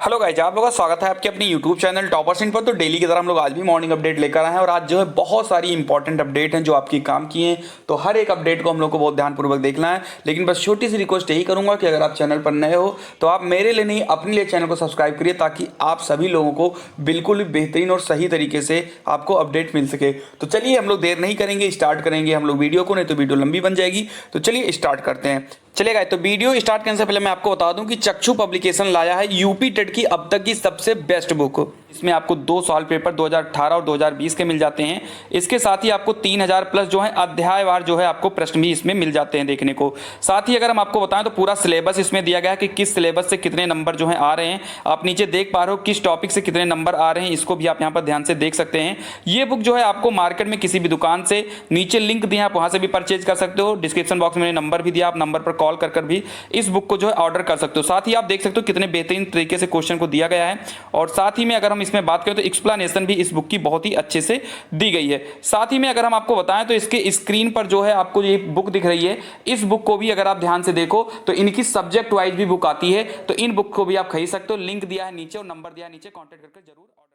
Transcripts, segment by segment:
Hello guys, आप लोगों का स्वागत है आपके अपने यूट्यूब चैनल टॉपर्स इन पर। तो डेली की तरह हम लोग आज भी मॉर्निंग अपडेट लेकर आए हैं और आज जो है बहुत सारी इंपॉर्टेंट अपडेट हैं जो आपकी काम की हैं। तो हर एक अपडेट को हम लोग को बहुत ध्यानपूर्वक देखना है। लेकिन बस छोटी सी रिक्वेस्ट यही करूंगा कि अगर आप चैनल पर नए हो तो आप मेरे लिए नहीं अपने लिए चैनल को सब्सक्राइब करिए, ताकि आप सभी लोगों को बिल्कुल बेहतरीन और सही तरीके से आपको अपडेट मिल सके। तो चलिए हम लोग देर नहीं करेंगे, स्टार्ट करेंगे हम लोग वीडियो को, नहीं तो वीडियो लंबी बन जाएगी। तो चलिए स्टार्ट करते हैं। चलेगा। तो वीडियो स्टार्ट करने से पहले मैं आपको बता दूं कि चक्षु पब्लिकेशन लाया है यूपी टेट की अब तक की सबसे बेस्ट बुक। इसमें आपको 2 सवाल पेपर 2018 और 2020 के मिल जाते हैं। इसके साथ ही आपको 3000 प्लस जो है अध्यायवार जो है आपको प्रश्न भी इसमें मिल जाते हैं देखने को। साथ ही अगर हम आपको बताएं तो पूरा सिलेबस इसमें दिया गया है कि किस सिलेबस से कितने नंबर जो है आ रहे हैं। आप नीचे देख पा रहे हो किस टॉपिक से कितने नंबर आ रहे हैं, इसको भी आप यहाँ पर ध्यान से देख सकते हैं। ये बुक जो है आपको मार्केट में किसी भी दुकान से, नीचे लिंक दिया आप वहां से भी परचेज कर सकते हो। डिस्क्रिप्शन बॉक्स में नंबर भी दिया, आप नंबर पर कॉल कर भी इस बुक को जो है ऑर्डर कर सकते हो। साथ ही आप देख सकते हो कितने बेहतरीन तरीके से क्वेश्चन को दिया गया है। और साथ ही में अगर हम इसमें बात करें तो एक्सप्लेनेशन भी इस बुक की बहुत ही अच्छे से दी गई है। साथ ही में अगर हम आपको बताएं तो इसके स्क्रीन पर जो है आपको ये बुक दिख रही है, इस बुक को भी अगर आप ध्यान से देखो तो इनकी सब्जेक्ट वाइज भी बुक आती है। तो इन बुक को भी आप खरीद सकते हो। लिंक दिया है नीचे और नंबर दिया है नीचे, कॉन्टेक्ट करके जरूर ऑर्डर।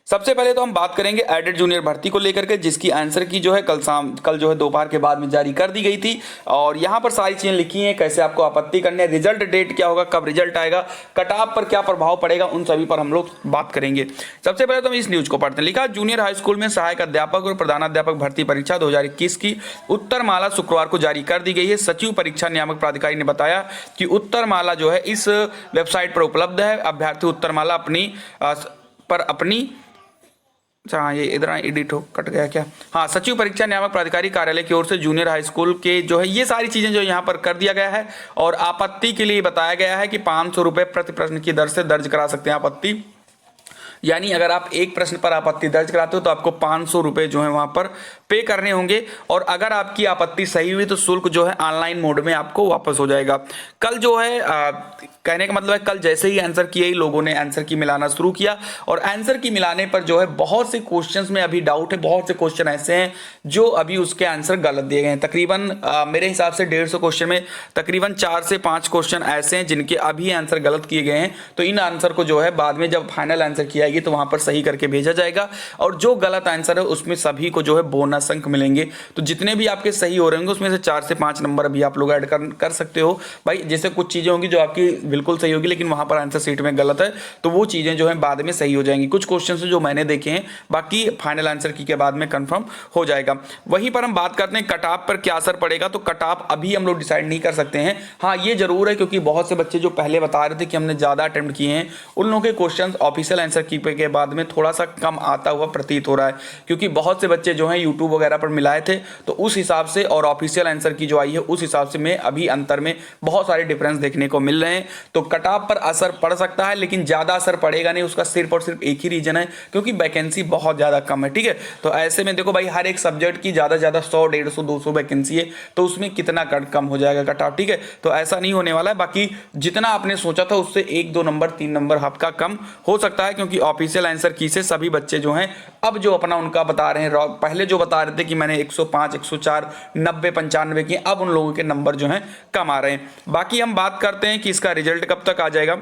सबसे पहले तो हम बात करेंगे एडेड जूनियर भर्ती को लेकर के, जिसकी आंसर की जो है कल जो है दोपहर के बाद में जारी कर दी गई थी। और यहाँ पर सारी चीजें लिखी हैं, कैसे आपको आपत्ति करनी है, रिजल्ट डेट क्या होगा, कब रिजल्ट आएगा, कट ऑफ पर क्या प्रभाव पड़ेगा, उन सभी पर हम लोग बात करेंगे। सबसे पहले तो हम इस न्यूज को पढ़ते हैं। लिखा जूनियर हाई स्कूल में सहायक अध्यापक और प्रधानाध्यापक भर्ती परीक्षा 2021 की उत्तरमाला शुक्रवार को जारी कर दी गई है। सचिव परीक्षा नियामक प्राधिकारी ने बताया कि उत्तरमाला जो है इस वेबसाइट पर उपलब्ध है। अभ्यर्थी उत्तरमाला अपनी हाँ, ये इधर एडिट हो कट गया क्या। हाँ, सचिव परीक्षा नियामक प्राधिकारी कार्यालय की ओर से जूनियर हाई स्कूल के जो है ये सारी चीजें जो यहाँ पर कर दिया गया है। और आपत्ति के लिए बताया गया है कि 500 रुपए प्रति प्रश्न की दर से दर्ज करा सकते हैं आपत्ति। यानी अगर आप एक प्रश्न पर आपत्ति दर्ज कराते हो तो आपको 500 रुपए जो है वहां पर पे करने होंगे। और अगर आपकी आपत्ति सही हुई तो शुल्क जो है ऑनलाइन मोड में आपको वापस हो जाएगा। कल जो है कहने का मतलब है कल जैसे ही आंसर किए ही लोगों ने आंसर की मिलाना शुरू किया। और आंसर की मिलाने पर जो है बहुत से क्वेश्चंस में अभी डाउट है, बहुत से क्वेश्चन ऐसे हैं जो अभी उसके आंसर गलत दिए गए हैं। तकरीबन मेरे हिसाब से 150 क्वेश्चन में तकरीबन 4 से 5 क्वेश्चन ऐसे हैं जिनके अभी आंसर गलत किए गए हैं। तो इन आंसर को जो है बाद में जब फाइनल आंसर किया जाएगी तो वहां पर सही करके भेजा जाएगा। और जो गलत आंसर है उसमें सभी को जो है बोनस अंक मिलेंगे। तो जितने भी आपके सही हो रहे होंगे उसमें से 4 से 5 नंबर अभी आप लोग ऐड कर सकते हो भाई। जैसे कुछ चीजें होंगी जो आपकी बिल्कुल सही होगी लेकिन वहां पर आंसर सीट में गलत है, तो वो चीजें जो है बाद में सही हो जाएंगी। कुछ क्वेश्चन जो मैंने देखे हैं, बाकी फाइनल आंसर की के बाद में कंफर्म हो जाएगा। वहीं पर हम बात करते हैं कट ऑफ पर क्या असर पड़ेगा। तो कट ऑफ अभी हम लोग डिसाइड नहीं कर सकते हैं। हाँ, ये जरूर है क्योंकि बहुत से बच्चे जो पहले बता रहे थे कि हमने ज्यादा अटेम्प्ट किए हैं, उन लोगों के क्वेश्चन ऑफिशियल आंसर की के बाद में थोड़ा सा कम आता हुआ प्रतीत हो रहा है। क्योंकि बहुत से बच्चे जो हैं यूट्यूब वगैरह पर मिलाए थे, तो उस हिसाब से और ऑफिशियल आंसर की जो आई है उस हिसाब से में अभी अंतर में बहुत सारे डिफरेंस देखने को मिल रहे हैं। तो कट ऑफ पर असर पड़ सकता है लेकिन ज्यादा असर पड़ेगा नहीं। उसका सिर्फ और सिर्फ एक ही रीजन है, क्योंकि वैकेंसी बहुत ज्यादा कम है। ठीक है, तो ऐसे में देखो भाई, हर एक सब्जेक्ट की ज्यादा 100 150 200 वैकेंसी है, तो उसमें कितना कट कम हो जाएगा कट ऑफ। ठीक है, तो ऐसा नहीं होने वाला है। बाकी जितना आपने सोचा था उससे 1-2 नंबर 3 नंबर आपका कम हो सकता है, क्योंकि ऑफिशियल आंसर की से सभी बच्चे जो हैं अब जो अपना उनका बता रहे हैं, पहले जो बता रहे थे कि मैंने 105 104 90 95 किए, अब उन लोगों के नंबर जो हैं कम आ रहे हैं। बाकी हम बात करते हैं कि इसका रिजल्ट कब तक आ जाएगा।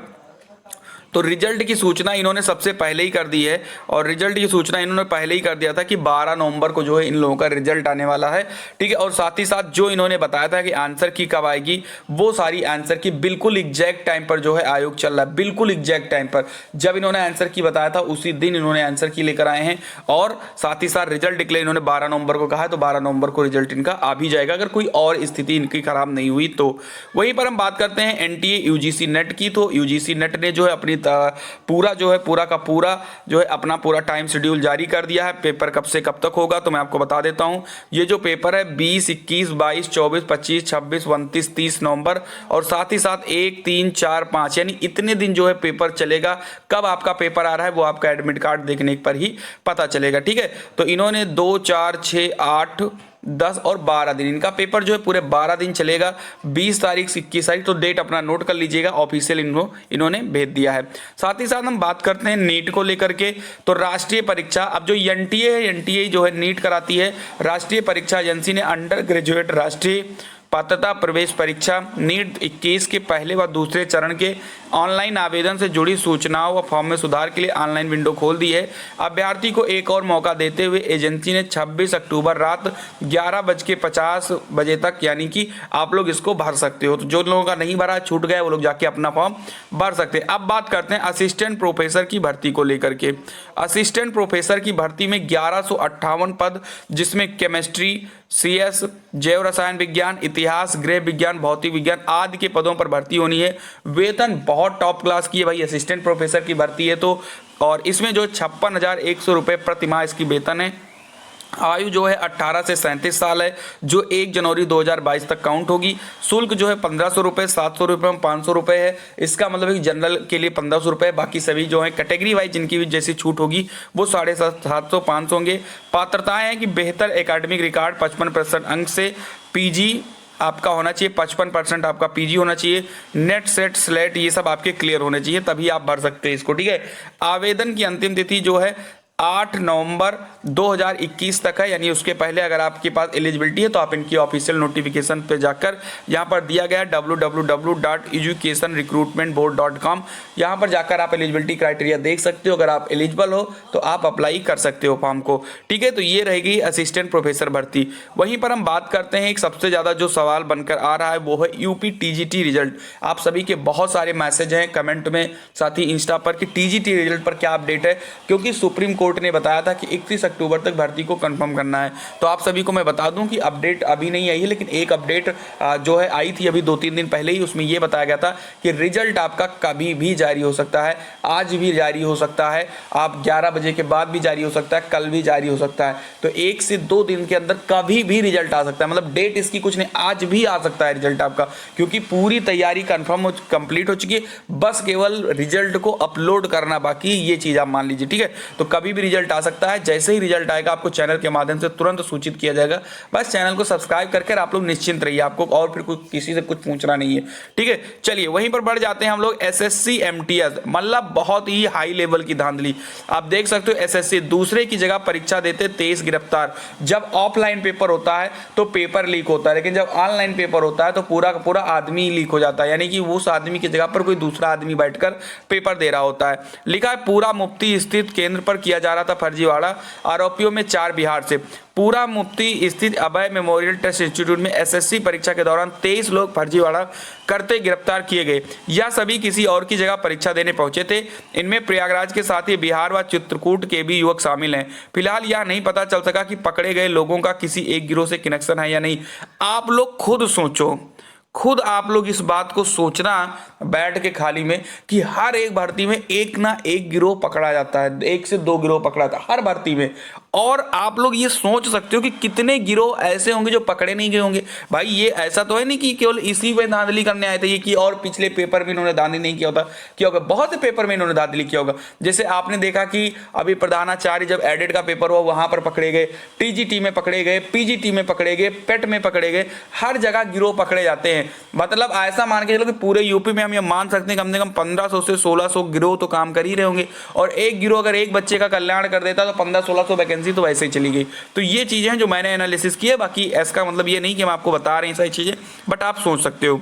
तो रिजल्ट की सूचना इन्होंने सबसे पहले ही कर दी है। और रिजल्ट की सूचना इन्होंने पहले ही कर दिया था कि 12 नवंबर को जो है इन लोगों का रिजल्ट आने वाला है। ठीक है, और साथ ही साथ जो इन्होंने बताया था कि आंसर की कब आएगी, वो सारी आंसर की बिल्कुल एग्जैक्ट टाइम पर जो है आयोग चल रहा है। बिल्कुल एग्जैक्ट टाइम पर जब इन्होंने आंसर की बताया था उसी दिन इन्होंने आंसर की लेकर आए हैं। और साथ ही साथ रिजल्ट डिक्लेयर इन्होंने 12 नवंबर को कहा है, तो 12 नवंबर को रिजल्ट इनका आ भी जाएगा अगर कोई और स्थिति इनकी खराब नहीं हुई तो। वहीं पर हम बात करते हैं एनटीए यूजीसी नेट की। तो यूजीसी नेट ने जो है अपनी पूरा का पूरा जो है अपना पूरा टाइम शेड्यूल जारी कर दिया है। पेपर कब से कब तक होगा तो मैं आपको बता देता हूं। ये जो पेपर है 20 21 22 24 25 26 29 30 नवंबर, और साथ ही साथ 1 3 4 5 यानी इतने दिन जो है पेपर चलेगा। कब आपका पेपर आ रहा है वो आपका एडमिट कार्ड देखने पर ही पता चलेगा। ठीक है, तो इन्होंने 2 4 6 8 10 और 12 दिन, इनका पेपर जो है पूरे 12 दिन चलेगा। 20 तारीख से 21 तारीख, तो डेट अपना नोट कर लीजिएगा, ऑफिशियल इन्होंने भेज दिया है। साथ ही साथ हम बात करते हैं नीट को लेकर के। तो राष्ट्रीय परीक्षा, अब जो एनटीए है, एनटीए जो है नीट कराती है। राष्ट्रीय परीक्षा एजेंसी ने अंडर ग्रेजुएट राष्ट्रीय पात्रता प्रवेश परीक्षा नीट 21 के पहले व दूसरे चरण के ऑनलाइन आवेदन से जुड़ी सूचनाओं व फॉर्म में सुधार के लिए ऑनलाइन विंडो खोल दी है। अभ्यर्थी को एक और मौका देते हुए एजेंसी ने 26 अक्टूबर रात 11:50 बजे तक यानी कि आप लोग इसको भर सकते हो। तो जो लोगों का नहीं भरा छूट गया वो लोग जाके अपना फॉर्म भर सकते हैं। अब बात करते हैं असिस्टेंट प्रोफेसर की भर्ती को लेकर के। असिस्टेंट प्रोफेसर की भर्ती में 1158 पद, जिसमें केमिस्ट्री, CS, जैव रसायन विज्ञान, इतिहास, गृह विज्ञान, भौतिक विज्ञान आदि के पदों पर भर्ती होनी है। वेतन बहुत टॉप क्लास की है भाई, असिस्टेंट प्रोफेसर की भर्ती है तो। और इसमें जो 56,100 रुपये प्रति माह इसकी वेतन है। आयु जो है 18 से 37 साल है, जो 1 जनवरी 2022 तक काउंट होगी। शुल्क जो है 1500 रुपये, 700 रुपये में 500 रुपये है। इसका मतलब है कि जनरल के लिए 1500 रुपये, बाकी सभी जो है कैटेगरी वाइज जिनकी भी जैसी छूट होगी वो 750, 500 होंगे। पात्रताएं हैं कि बेहतर एकेडमिक रिकॉर्ड 55% अंक से, PG आपका होना चाहिए 55% आपका PG होना चाहिए, नेट सेट स्लेट ये सब आपके क्लियर होने चाहिए, तभी आप भर सकते हैं इसको, ठीक है। आवेदन की अंतिम तिथि जो है 8 नवंबर 2021 तक है, यानी उसके पहले अगर आपके पास एलिजिबिलिटी है तो आप इनकी ऑफिशियल नोटिफिकेशन पे जाकर यहाँ पर दिया गया है www.educationrecruitmentboard.com, यहाँ पर जाकर आप एलिजिबिलिटी क्राइटेरिया देख सकते हो। अगर आप एलिजिबल हो तो आप अप्लाई कर सकते हो फॉर्म को, ठीक है। तो ये रहेगी असिस्टेंट प्रोफेसर भर्ती। वहीं पर हम बात करते हैं एक सबसे ज़्यादा जो सवाल बनकर आ रहा है वो है UP TGT रिजल्ट। आप सभी के बहुत सारे मैसेज हैं कमेंट में, साथ ही इंस्टा पर कि TGT रिजल्ट पर क्या अपडेट है, क्योंकि सुप्रीम कोर्ट ने बताया था कि 31 अक्टूबर तक भर्ती को कंफर्म करना है। तो आप सभी को मैं बता दूं कि अपडेट अभी नहीं आई है, लेकिन एक अपडेट जो है आई थी अभी 2-3 दिन पहले ही। उसमें यह बताया गया था कि रिजल्ट आपका कभी भी जारी हो सकता है, आज भी जारी हो सकता है, आप 11 बजे के बाद भी जारी हो सकता है, कल भी जारी हो सकता है। तो 1 से 2 दिन के अंदर कभी भी रिजल्ट आ सकता है, मतलब डेट इसकी कुछ नहीं, आज भी आ सकता है रिजल्ट आपका, क्योंकि पूरी तैयारी कंप्लीट हो चुकी है, बस केवल रिजल्ट को अपलोड करना बाकी, ये चीज आप मान लीजिए, ठीक है। तो कभी भी रिजल्ट आ सकता है, जैसे ही रिजल्ट आएगा आपको चैनल के माध्यम से तुरंत सूचित किया जाएगा। बस चैनल को सब्सक्राइब करके आप लोग निश्चिंत रहिए, आपको और फिर किसी से कुछ पूछना नहीं है, ठीक है। चलिए वहीं पर बढ़ जाते हैं हम लोग। SSC MTS मतलब बहुत ही हाई लेवल की धांधली। आप देख सकते हो SSC दूसरे की जगह परीक्षा देते 23 गिरफ्तार। जब ऑफलाइन पेपर होता है तो पेपर लीक होता है, लेकिन जब ऑनलाइन पेपर होता है तो पूरा का पूरा आदमी लीक हो जाता है, यानी कि उस आदमी की जगह पर कोई दूसरा आदमी बैठकर पेपर दे रहा होता है। लिखा है पूरा मुफ्ती स्थित केंद्र पर किया जा रहा था फर्जीवाड़ा, आरोपियों में 4 बिहार से। पूरा मुफ्ती स्थित अभय मेमोरियल टेस्ट इंस्टीट्यूट में SSC परीक्षा के दौरान 23 लोग फर्जीवाड़ा करते गिरफ्तार किए गए। यह सभी किसी और की जगह परीक्षा देने पहुंचे थे। इनमें प्रयागराज के साथ ही बिहार व चित्रकूट के भी युवक शामिल हैं। फिलहाल यह नहीं पता चल सका कि पकड़े गए लोगों का किसी एक गिरोह से कनेक्शन है या नहीं। आप लोग खुद सोचो, खुद आप लोग इस बात को सोचना बैठ के खाली में कि हर एक भर्ती में एक ना एक गिरोह पकड़ा जाता है, 1 से 2 गिरोह पकड़ा जाता है हर भर्ती में। और आप लोग ये सोच सकते हो कि कितने गिरोह ऐसे होंगे जो पकड़े नहीं गए होंगे। भाई ये ऐसा तो है नहीं कि केवल इसी में धांधली करने आए थे, ये कि और पिछले पेपर में इन्होंने धांधली नहीं किया होगा, बहुत से पेपर में इन्होंने धांधली किया होगा। जैसे आपने देखा कि अभी प्रधानाचार्य जब एडेड का पेपर हुआ वहां पर पकड़े गए, TGT में पकड़े गए, PGT में पकड़े गए, पेट में पकड़े गए, हर जगह गिरोह पकड़े जाते हैं। मतलब ऐसा मान के चलो कि पूरे यूपी में हम ये मान सकते हैं कम से कम 1500 से 1600 गिरोह तो काम कर ही रहे होंगे। और एक गिरोह अगर एक बच्चे का कल्याण कर देता तो 1500-1600 वैकेंसी तो वैसे ही चली गई। तो ये चीजें हैं जो मैंने एनालिसिस की है। बाकी इसका मतलब ये नहीं कि हम आपको बता रहे हैं सारी चीजें, बट आप सोच सकते हो।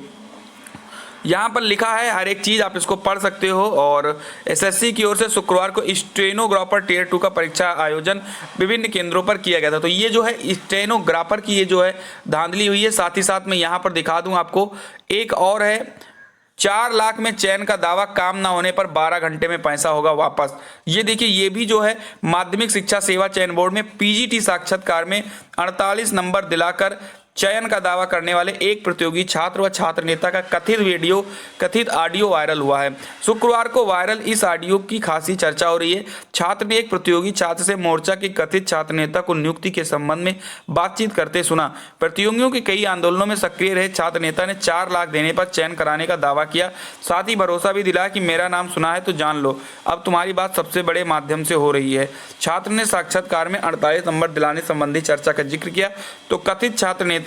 यहाँ पर लिखा है हर एक चीज, आप इसको पढ़ सकते हो। और SSC की ओर से शुक्रवार को स्टेनोग्राफर टियर 2 का परीक्षा आयोजन विभिन्न केंद्रों पर किया गया था। तो ये जो है स्टेनोग्राफर की ये जो है धांधली हुई है। साथ ही साथ मैं यहाँ पर दिखा दूं आपको एक और है, 4 लाख में चयन का दावा, काम ना होने पर 12 घंटे में पैसा होगा वापस। ये देखिए, ये भी जो है माध्यमिक शिक्षा सेवा चयन बोर्ड में PGT साक्षात्कार में 48 नंबर दिलाकर चयन का दावा करने वाले एक प्रतियोगी छात्र व छात्र नेता का कथित ऑडियो वायरल हुआ है। शुक्रवार को वायरल इस ऑडियो की खासी चर्चा हो रही है। छात्र ने एक प्रतियोगी छात्र से मोर्चा के कथित छात्र नेता को नियुक्ति के संबंध में बातचीत करते सुना। प्रतियोगियों के कई आंदोलनों में सक्रिय रहे छात्र नेता ने 4 लाख देने पर चयन कराने का दावा किया। साथ ही भरोसा भी दिलाया कि मेरा नाम सुना है तो जान लो, अब तुम्हारी बात सबसे बड़े माध्यम से हो रही है। छात्र ने साक्षात्कार में 48 नंबर दिलाने संबंधी चर्चा का जिक्र किया तो कथित छात्र नेता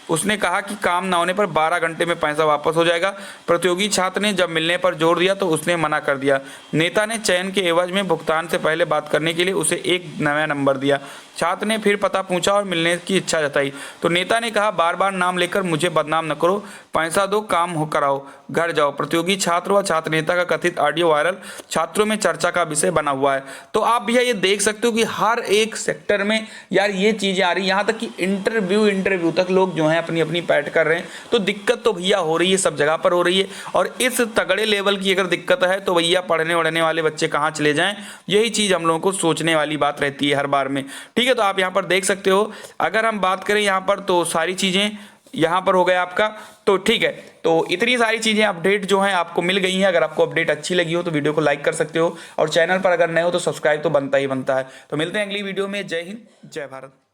उसने कहा कि काम ना होने पर 12 घंटे में पैसा वापस हो जाएगा। प्रतियोगी छात्र ने जब मिलने पर जोर दिया तो उसने मना कर दिया। नेता ने चयन के एवज में भुगतान से पहले बात करने के लिए उसे एक नया नंबर दिया। छात्र ने फिर पता पूछा और मिलने की इच्छा जताई तो नेता ने कहा, बार बार नाम लेकर मुझे बदनाम न करो, पैसा दो, काम हो कराओ, घर जाओ। प्रतियोगी छात्र व छात्र नेता का कथित ऑडियो वायरल छात्रों में चर्चा का विषय बना हुआ है। तो आप भैया ये देख सकते हो कि हर एक सेक्टर में यार ये चीजें आ रही, यहाँ तक कि इंटरव्यू तक लोग जो है अपनी अपनी पैठ कर रहे हैं। तो दिक्कत तो भैया हो रही है, सब जगह पर हो रही है। और इस तगड़े लेवल की अगर दिक्कत है तो भैया पढ़ने वढ़ने वाले बच्चे कहाँ चले जाएं, यही चीज हम लोगों को सोचने वाली बात रहती है हर बार में। ठीक है, तो आप यहाँ पर देख सकते हो, अगर हम बात करें यहाँ पर तो सारी चीजें यहाँ पर हो गया आपका। तो ठीक है, तो इतनी सारी चीजें अपडेट जो हैं आपको मिल गई हैं। अगर आपको अपडेट अच्छी लगी हो तो वीडियो को लाइक कर सकते हो और चैनल पर अगर नए हो तो सब्सक्राइब तो बनता ही बनता है। तो मिलते हैं अगली वीडियो में। जय हिंद, जय भारत।